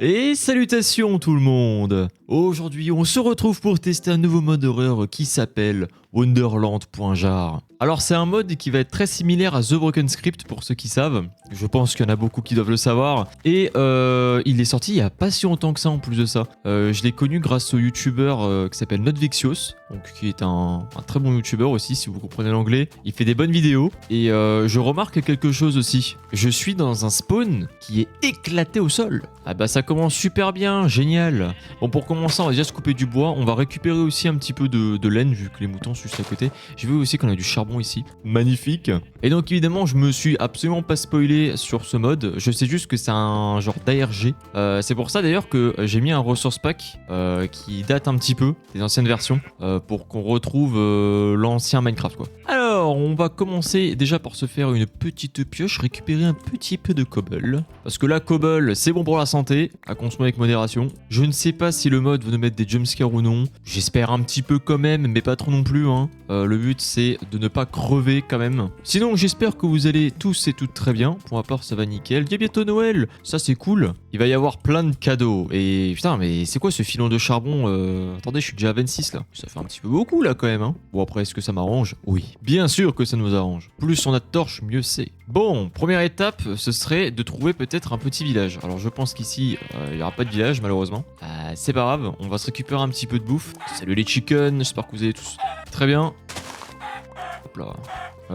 Et salutations tout le monde. Aujourd'hui on se retrouve pour tester un nouveau mode horreur qui s'appelle Wonderland.jar. Alors c'est un mode qui va être très similaire à The Broken Script pour ceux qui savent. Je pense qu'il y en a beaucoup qui doivent le savoir. Et il est sorti il n'y a pas si longtemps que ça en plus de ça. Je l'ai connu grâce au youtubeur qui s'appelle Notvixios, donc qui est un très bon youtubeur aussi si vous comprenez l'anglais. Il fait des bonnes vidéos. Et je remarque quelque chose aussi. Je suis dans un spawn qui est éclaté au sol. Ah bah ça commence super bien, génial. Bon pour commencer on va déjà se couper du bois. On va récupérer aussi un petit peu de laine vu que les moutons sont juste à côté. J'ai vu aussi qu'on a du charbon ici. Magnifique. Et donc évidemment je me suis absolument pas spoilé sur ce mode. Je sais juste que c'est un genre d'ARG. C'est pour ça d'ailleurs que j'ai mis un resource pack qui date un petit peu des anciennes versions pour qu'on retrouve l'ancien Minecraft quoi. Alors on va commencer déjà par se faire une petite pioche, récupérer un petit peu de cobble. Parce que la cobble c'est bon pour la santé, à consommer avec modération. Je ne sais pas si le mode va nous mettre des jumpscares ou non. J'espère un petit peu quand même, mais pas trop non plus. Hein. Le but c'est de ne pas crever quand même. Sinon j'espère que vous allez tous et toutes très bien. Pour ma part ça va nickel. Il y a bientôt Noël, ça c'est cool. Il va y avoir plein de cadeaux. Et putain mais c'est quoi ce filon de charbon Attendez je suis déjà à 26 là. Ça fait un petit peu beaucoup là quand même. Hein. Bon après est-ce que ça m'arrange? Oui. Bien sûr que ça nous arrange. Plus on a de torches, mieux c'est. Bon, première étape, ce serait de trouver peut-être un petit village. Alors je pense qu'ici, il n'y aura pas de village malheureusement. C'est pas grave, on va se récupérer un petit peu de bouffe. Salut les chickens, j'espère que vous allez tous très bien. Hop là.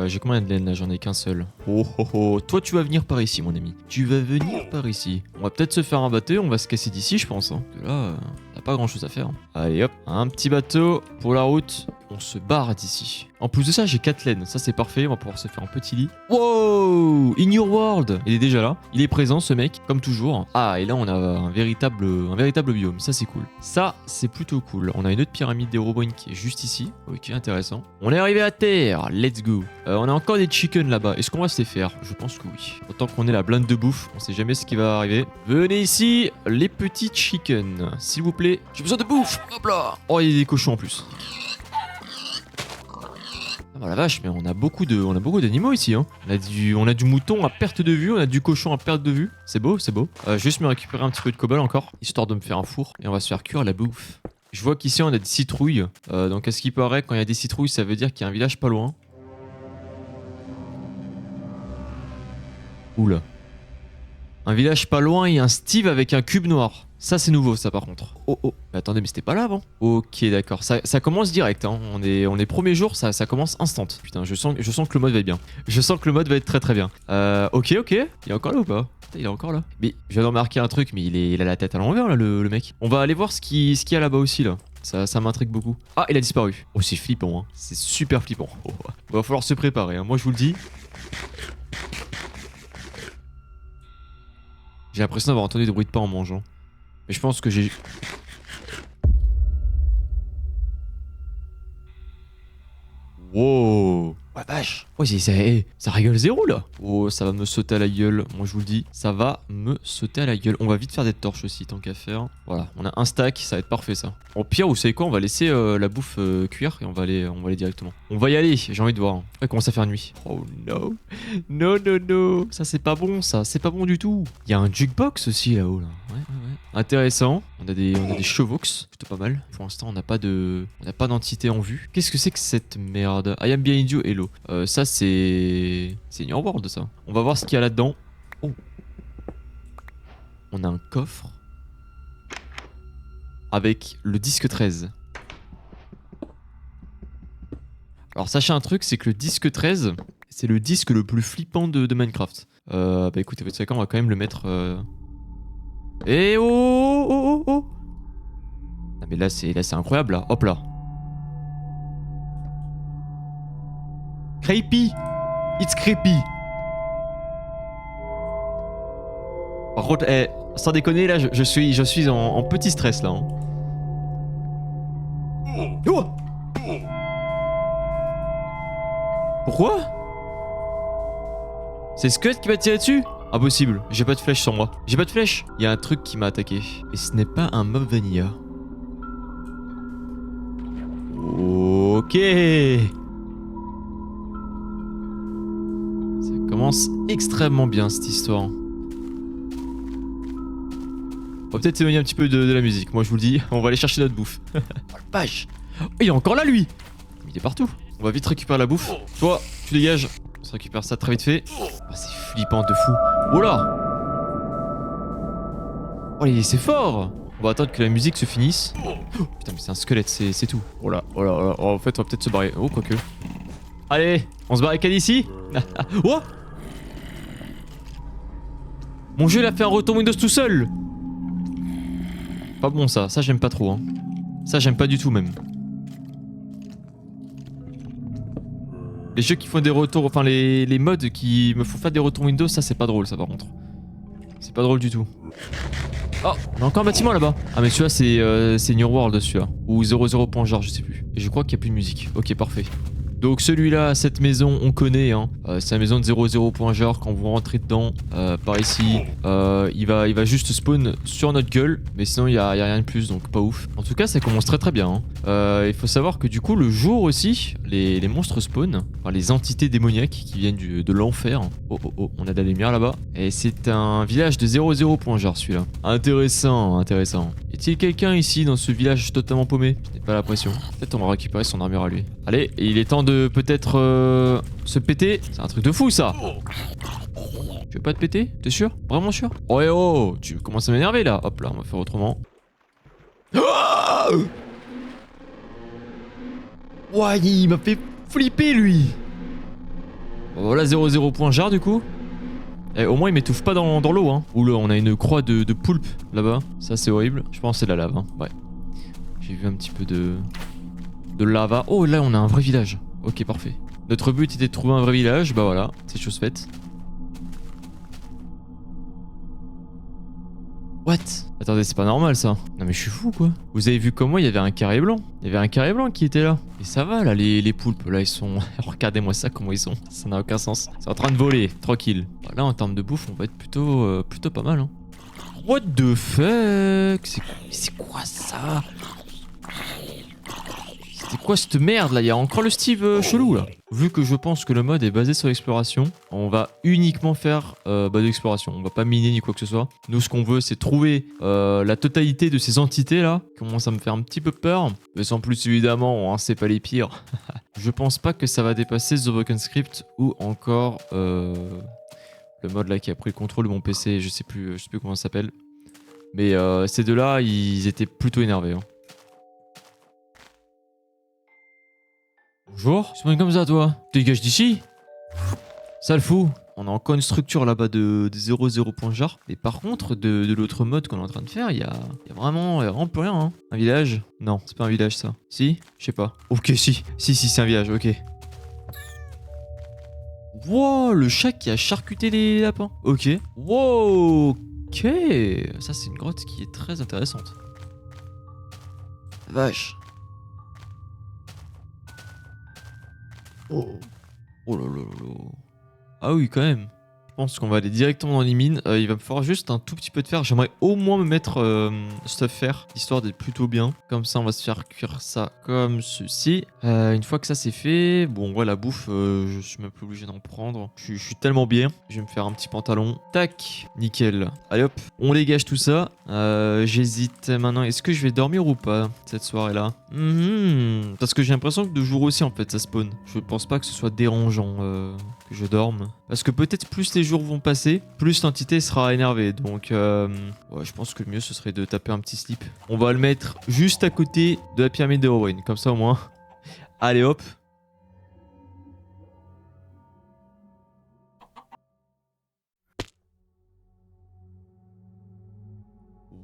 J'ai combien de laine là? J'en ai qu'un seul. Oh oh oh, toi tu vas venir par ici mon ami. Tu vas venir par ici. On va peut-être se faire un bateau, on va se casser d'ici je pense. Hein. Parce que là, on n'a pas grand chose à faire. Allez hop, un petit bateau pour la route. On se barre d'ici. En plus de ça, j'ai 4 laines. Ça, c'est parfait. On va pouvoir se faire un petit lit. Wow! In your world! Il est déjà là. Il est présent, ce mec, comme toujours. Ah, et là, on a un véritable biome. Ça, c'est cool. Ça, c'est plutôt cool. On a une autre pyramide d'Herobrine qui est juste ici. Ok, intéressant. On est arrivé à terre. Let's go. On a encore des chickens là-bas. Est-ce qu'on va se les faire? Je pense que oui. Autant qu'on ait la blinde de bouffe. On sait jamais ce qui va arriver. Venez ici, les petits chickens. S'il vous plaît. J'ai besoin de bouffe. Hop là. Oh, il y a des cochons en plus. Oh la vache, mais on a beaucoup d'animaux ici. Hein. On a du mouton à perte de vue, on a du cochon à perte de vue. C'est beau, c'est beau. Juste me récupérer un petit peu de cobble encore, histoire de me faire un four. Et on va se faire cuire la bouffe. Je vois qu'ici on a des citrouilles. Donc à ce qui paraît, quand il y a des citrouilles, ça veut dire qu'il y a un village pas loin. Oula. Un village pas loin et un Steve avec un cube noir. Ça c'est nouveau ça par contre. Oh oh, mais attendez mais c'était pas là avant. Ok d'accord, ça commence direct hein. On est premier jour, ça commence instant. Putain je sens que le mode va être bien. Je sens que le mode va être très très bien. Ok, il est encore là ou pas? Putain, il est encore là. Mais je viens de remarquer un truc, mais il a la tête à l'envers là le mec. On va aller voir ce qu'il y a là-bas aussi là. Ça m'intrigue beaucoup. Ah il a disparu. Oh c'est flippant hein. C'est super flippant. Oh, va falloir se préparer hein. Moi je vous le dis. J'ai l'impression d'avoir entendu des bruits de pas en mangeant. Mais je pense que j'ai... Wow. Ouais vache. Ouais ça rigole zéro là. Oh ça va me sauter à la gueule. Moi je vous le dis. Ça va me sauter à la gueule. On va vite faire des torches aussi tant qu'à faire. Voilà. On a un stack. Ça va être parfait ça. Au pire vous savez quoi? On va laisser la bouffe cuire. Et on va aller directement. On va y aller. J'ai envie de voir. Il commence à faire nuit. Oh no. No no no. Ça c'est pas bon ça. C'est pas bon du tout. Il y a un jukebox aussi là-haut là. Ouais. Intéressant. On a des chevaux. Plutôt pas mal. Pour l'instant on n'a pas d'entité en vue. Qu'est-ce que c'est que cette merde? I am behind you, hello. Ça c'est une world ça. On va voir ce qu'il y a là-dedans. Oh. On a un coffre avec le disque 13. Alors sachez un truc, c'est que le disque 13, c'est le disque le plus flippant de Minecraft. Bah écoutez, vous savez quoi, on va quand même le mettre... Eh oh. Ah mais là c'est incroyable là, hop là. Creepy. It's creepy. Par contre, sans déconner là, je suis en petit stress là. Hein. Oh. Pourquoi? C'est Scud qui m'a tiré dessus? Impossible, j'ai pas de flèche sur moi. J'ai pas de flèche. Il y a un truc qui m'a attaqué. Et ce n'est pas un mob vanilla. Ok. Ça commence extrêmement bien cette histoire. va peut-être s'éloigner un petit peu de la musique. Moi, je vous le dis, on va aller chercher notre bouffe. Oh, la vache. Oh, il est encore là, lui. Il est partout. On va vite récupérer la bouffe. Toi, tu dégages. On se récupère ça très vite fait. Oh, c'est flippant de fou. Oh là. Oh, c'est fort. On va attendre que la musique se finisse. Oh, putain, mais c'est un squelette, c'est tout. Oh là, oh là, oh là. Oh, en fait, on va peut-être se barrer. Oh, quoique. Allez, on se barricade ici. Oh. Mon jeu, il a fait un retour Windows tout seul. Pas bon, ça. Ça, j'aime pas trop. Hein. Ça, j'aime pas du tout, même. Les jeux qui font des retours, enfin les mods qui me font faire des retours Windows, ça c'est pas drôle ça par contre. C'est pas drôle du tout. Oh, on a encore un bâtiment là-bas. Ah mais celui-là c'est New World celui-là. Ou 00.jar, je sais plus. Et je crois qu'il n'y a plus de musique. Ok, parfait. Donc celui-là, cette maison, on connaît. Hein. C'est la maison de 00.jar. Quand vous rentrez dedans, par ici, il va juste spawn sur notre gueule. Mais sinon, il n'y a rien de plus, donc pas ouf. En tout cas, ça commence très très bien. Hein. Il faut savoir que du coup, le jour aussi, les monstres spawn. Enfin, les entités démoniaques qui viennent de l'enfer. Oh, oh, oh, on a de la lumière là-bas. Et c'est un village de 00.jar celui-là. Intéressant, intéressant. Y a-t-il quelqu'un ici dans ce village totalement paumé? Je n'ai pas l'impression. Peut-être on va récupérer son armure à lui. Allez, il est temps de peut-être se péter. C'est un truc de fou ça. Tu veux pas te péter? T'es sûr? Vraiment sûr? Oh et oh, tu commences à m'énerver là. Hop là, on va faire autrement. Ouais, il m'a fait flipper lui. Bon, voilà 00.jar du coup. Eh, au moins il m'étouffe pas dans l'eau hein. Oula, on a une croix de poulpe là-bas. Ça c'est horrible. Je pense que c'est de la lave hein. Ouais. J'ai vu un petit peu de lava. Oh là on a un vrai village. Ok parfait. Notre but était de trouver un vrai village. Bah voilà, c'est chose faite. What? Attendez, c'est pas normal ça. Non mais je suis fou quoi. Vous avez vu comme moi, il y avait un carré blanc. Il y avait un carré blanc qui était là. Et ça va là, les poulpes, là ils sont... Regardez-moi ça, comment ils sont. Ça n'a aucun sens. C'est en train de voler, tranquille. Là en termes de bouffe, on va être plutôt pas mal. Hein. What the fuck? C'est quoi ça? C'est quoi cette merde là? Il y a encore le Steve chelou là. Vu que je pense que le mode est basé sur l'exploration, on va uniquement faire de l'exploration. On va pas miner ni quoi que ce soit. Nous ce qu'on veut c'est trouver la totalité de ces entités là. Commence à me faire un petit peu peur. Mais sans plus évidemment, hein, c'est pas les pires. Je pense pas que ça va dépasser The Broken Script ou encore le mode là qui a pris le contrôle de mon PC. Je sais plus comment ça s'appelle. Mais ces deux là, ils étaient plutôt énervés. Hein. Bonjour, c'est pas comme ça toi. Dégage d'ici. Ça le fout. On a encore une structure là-bas de 00.jar. Et par contre, de l'autre mode qu'on est en train de faire, il y a vraiment plus rien. Hein. Un village? Non, c'est pas un village ça. Si? Je sais pas. Ok, si, c'est un village, ok. Wow, le chat qui a charcuté les lapins. Ok. Wow, ok. Ça, c'est une grotte qui est très intéressante. Vache. Oh. Oh là là là là. Ah oui, quand même. Je pense qu'on va aller directement dans les mines. Il va me falloir juste un tout petit peu de fer. J'aimerais au moins me mettre stuff fer, histoire d'être plutôt bien. Comme ça, on va se faire cuire ça comme ceci. Une fois que ça c'est fait, bon, ouais, la bouffe, je suis même plus obligé d'en prendre. Je suis tellement bien. Je vais me faire un petit pantalon. Tac, nickel. Allez hop, on dégage tout ça. J'hésite maintenant. Est-ce que je vais dormir ou pas cette soirée-là? Parce que j'ai l'impression que de jour aussi, en fait, ça spawn. Je pense pas que ce soit dérangeant que je dorme. Parce que peut-être plus les jours vont passer, plus l'entité sera énervée. Donc, ouais, je pense que le mieux, ce serait de taper un petit slip. On va le mettre juste à côté de la pyramide de Owen. Comme ça, au moins. Allez, hop.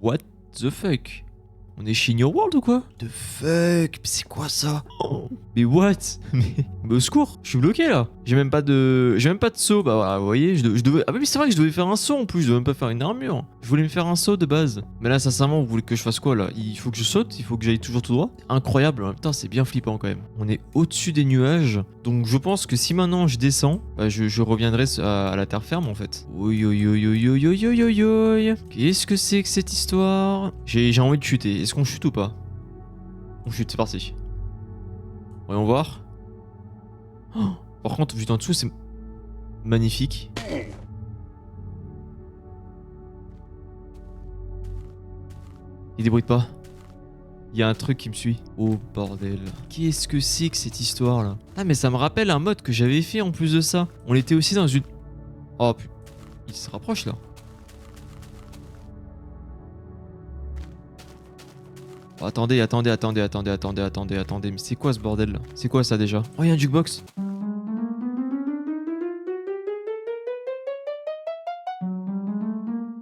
What the fuck? On est chez New World ou quoi? The fuck? C'est quoi ça? Oh. Mais what? Mais au secours, je suis bloqué là. J'ai même pas de saut. Bah voilà, vous voyez, je devais... Ah mais c'est vrai que je devais faire un saut en plus, je devais même pas faire une armure. Je voulais me faire un saut de base. Mais là, sincèrement, vous voulez que je fasse quoi là? Il faut que je saute, il faut que j'aille toujours tout droit. Incroyable, en même temps, c'est bien flippant quand même. On est au-dessus des nuages. Donc je pense que si maintenant je descends, bah, je reviendrai à la terre ferme en fait. Oi oi oi oi oi oi oi oi oi. Qu'est-ce que c'est que cette histoire? J'ai envie de chuter. Est-ce qu'on chute ou pas? On chute, c'est parti. Voyons voir. Oh, par contre, vu d'en dessous, c'est magnifique. Il débrouille pas. Il y a un truc qui me suit. Oh bordel. Qu'est-ce que c'est que cette histoire là? Ah mais ça me rappelle un mode que j'avais fait en plus de ça. On était aussi dans une... Oh putain. Il se rapproche là. Oh, attendez. Mais c'est quoi ce bordel là? C'est quoi ça déjà? Oh, il y a un jukebox.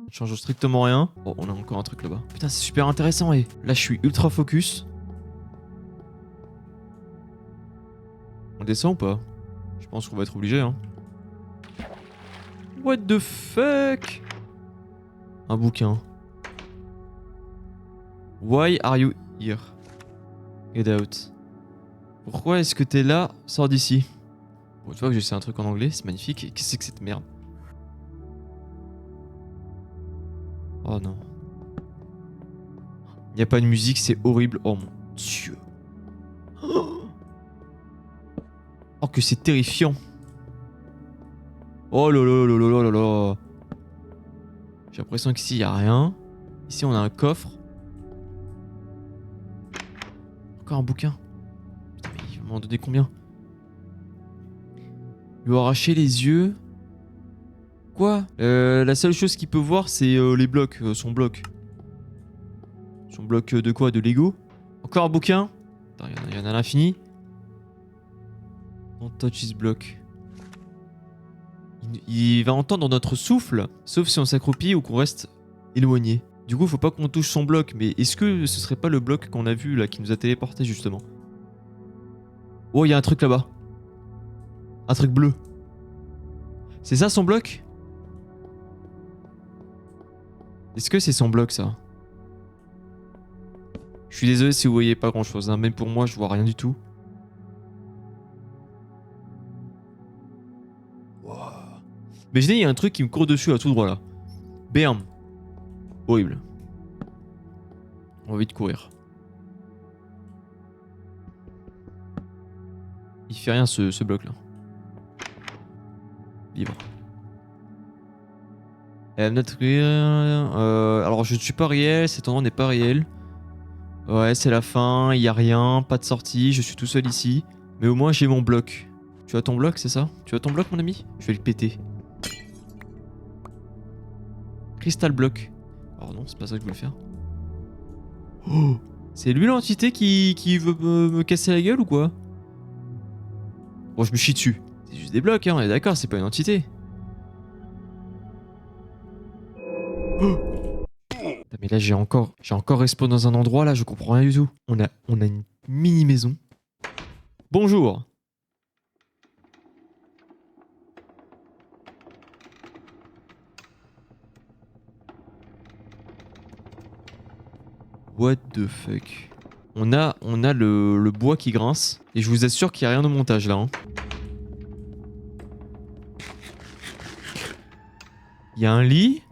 Ça change strictement rien. Oh, on a encore un truc là-bas. Putain, c'est super intéressant. Et là, je suis ultra focus. On descend ou pas? Je pense qu'on va être obligé, hein. What the fuck? Un bouquin. Why are you here? Get out. Pourquoi est-ce que t'es là? Sors d'ici. Bon, tu vois que je sais un truc en anglais, c'est magnifique. Qu'est-ce que c'est que cette merde? Oh non. Il n'y a pas de musique, c'est horrible. Oh mon dieu. Oh que c'est terrifiant. Oh là là là là là là. J'ai l'impression qu'ici il n'y a rien. Ici on a un coffre. Encore un bouquin. Putain mais il va m'en donner combien? Lui arracher les yeux. Quoi? La seule chose qu'il peut voir c'est les blocs, son bloc. Son bloc de quoi? De Lego? Encore un bouquin? Il y en a à l'infini. Don't touch his block. Il va entendre notre souffle, sauf si on s'accroupit ou qu'on reste éloigné. Du coup, faut pas qu'on touche son bloc, mais est-ce que ce serait pas le bloc qu'on a vu là, qui nous a téléporté justement? Oh, il y a un truc là-bas. Un truc bleu. C'est ça son bloc? Est-ce que c'est son bloc ça? Je suis désolé si vous voyez pas grand chose, hein. Même pour moi je vois rien du tout. Wow. Imaginez il y a un truc qui me court dessus à tout droit là. Bam. Horrible. On va vite courir. Il fait rien ce bloc là. Livre. Alors je ne suis pas réel, cet endroit n'est pas réel. Ouais, c'est la fin, il y a rien, pas de sortie, je suis tout seul ici. Mais au moins j'ai mon bloc. Tu as ton bloc, c'est ça? Tu as ton bloc, mon ami? Je vais le péter. Crystal block. Oh non, c'est pas ça que je voulais faire. Oh! C'est lui l'entité qui veut me casser la gueule ou quoi? Bon, je me chie dessus. C'est juste des blocs, hein, on est d'accord, c'est pas une entité. Oh! Mais là j'ai encore respawn dans un endroit là, je comprends rien du tout. On a une mini maison. Bonjour. What the fuck. On a le bois qui grince et je vous assure qu'il n'y a rien au montage là. Hein. Il y a un lit.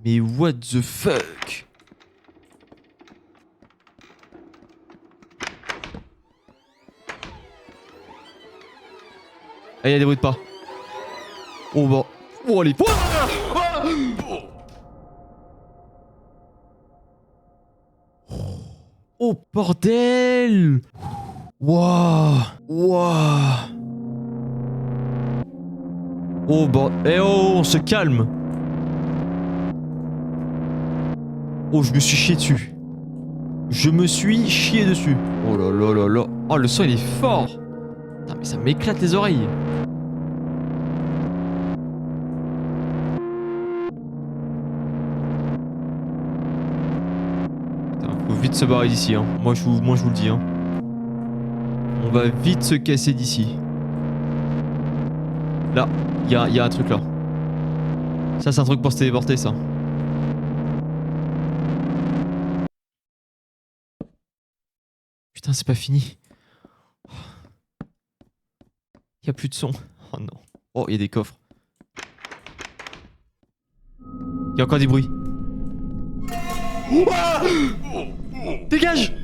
Mais what the fuck? Ah, il y a des bruits de pas. Oh bah. Oh les... Oh bordel! Wouah! Wouah! Oh bordel... Eh oh, on se calme! Oh, je me suis chié dessus. Je me suis chié dessus. Oh là là là là. Oh, le son il est fort. Putain, mais ça m'éclate les oreilles. Putain, faut vite se barrer d'ici. Hein. Moi, je vous le dis. Hein. On va vite se casser d'ici. Là, il y a un truc là. Ça, c'est un truc pour se téléporter, ça. Putain, c'est pas fini. Il y a plus de son. Oh non. Oh, il y a des coffres. Il y a encore des bruits. Dégage!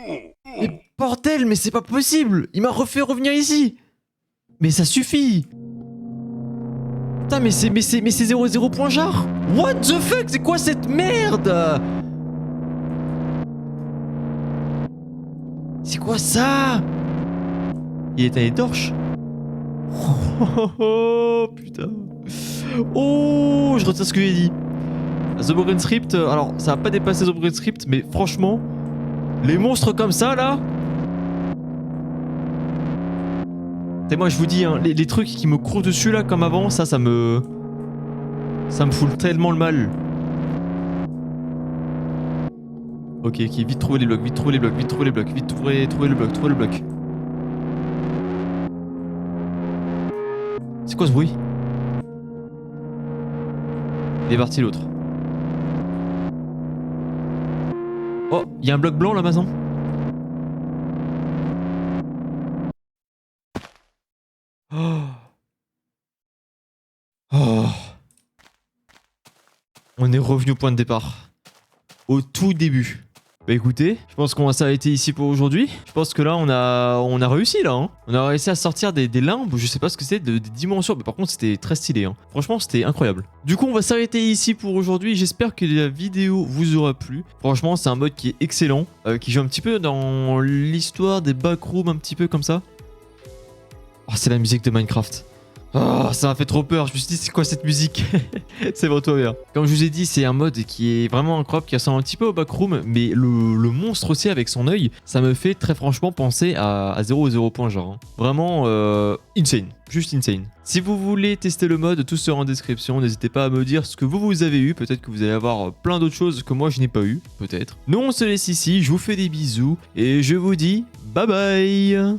Mais bordel, mais c'est pas possible! Il m'a refait revenir ici! Mais ça suffit! Putain, mais c'est 0,0.jar. What the fuck? C'est quoi cette merde? C'est quoi ça? Il est allé torche. Oh putain. Oh, je retire ce que j'ai dit. The Broken Script, alors ça va pas dépasser The Broken Script, mais franchement, les monstres comme ça là. Et moi je vous dis, hein, les trucs qui me courent dessus là comme avant, ça me fout tellement le mal. Ok, vite trouver les blocs, vite trouver les blocs, vite trouver les blocs, vite trouver le bloc. C'est quoi ce bruit? Il est parti l'autre. Oh, il y a un bloc blanc là maintenant. Oh. Oh. On est revenu au point de départ. Au tout début. Bah écoutez, je pense qu'on va s'arrêter ici pour aujourd'hui. Je pense que là on a réussi là. Hein. On a réussi à sortir des limbes, je sais pas ce que c'est, des dimensions. Mais par contre c'était très stylé. Hein. Franchement c'était incroyable. Du coup on va s'arrêter ici pour aujourd'hui. J'espère que la vidéo vous aura plu. Franchement c'est un mode qui est excellent. Qui joue un petit peu dans l'histoire des backrooms, un petit peu comme ça. Oh c'est la musique de Minecraft. Oh, ça m'a fait trop peur, je me suis dit c'est quoi cette musique. C'est vraiment toi bien. Comme je vous ai dit, c'est un mode qui est vraiment incroyable, qui ressemble un petit peu au backroom, mais le monstre aussi avec son œil, ça me fait très franchement penser à 0.0.jar. Hein. Vraiment insane, juste insane. Si vous voulez tester le mode, tout sera en description, n'hésitez pas à me dire ce que vous avez eu, peut-être que vous allez avoir plein d'autres choses que moi je n'ai pas eu, peut-être. Nous on se laisse ici, je vous fais des bisous, et je vous dis bye bye.